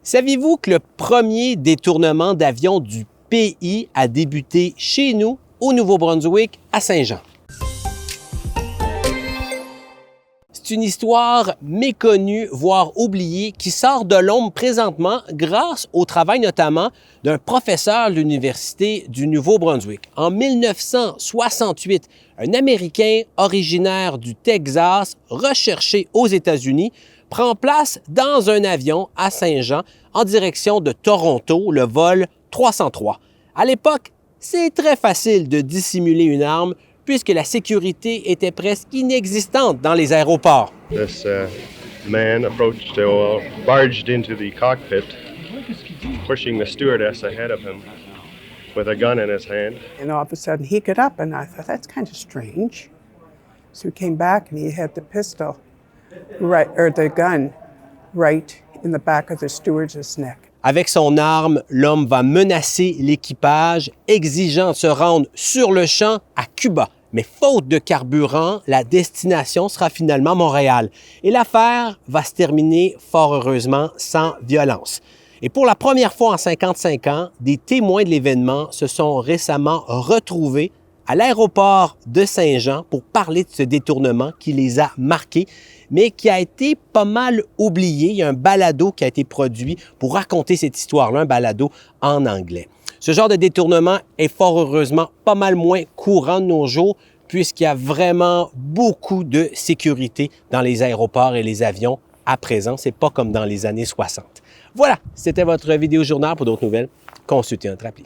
Saviez-vous que le premier détournement d'avion du pays a débuté chez nous, au Nouveau-Brunswick, à Saint-Jean? C'est une histoire méconnue, voire oubliée, qui sort de l'ombre présentement grâce au travail notamment d'un professeur de l'Université du Nouveau-Brunswick. En 1968, un Américain originaire du Texas, recherché aux États-Unis, prend place dans un avion à Saint-Jean en direction de Toronto, le vol 303. À l'époque, c'est très facile de dissimuler une arme puisque la sécurité était presque inexistante dans les aéroports. This man approached or barged into the cockpit, pushing the stewardess ahead of him with a gun in his hand. And all of a sudden he got up and I thought, that's kind of strange. So he came back and he had the pistol, the gun, right in the back of the stewardess' neck. Avec son arme, l'homme va menacer l'équipage, exigeant de se rendre sur le champ à Cuba. Mais faute de carburant, la destination sera finalement Montréal. Et l'affaire va se terminer fort heureusement sans violence. Et pour la première fois en 55 ans, des témoins de l'événement se sont récemment retrouvés à l'aéroport de Saint-Jean pour parler de ce détournement qui les a marqués, mais qui a été pas mal oublié. Il y a un balado qui a été produit pour raconter cette histoire-là, un balado en anglais. Ce genre de détournement est fort heureusement pas mal moins courant de nos jours puisqu'il y a vraiment beaucoup de sécurité dans les aéroports et les avions à présent. C'est pas comme dans les années 60. Voilà, c'était votre vidéo journal. Pour d'autres nouvelles, consultez notre appli.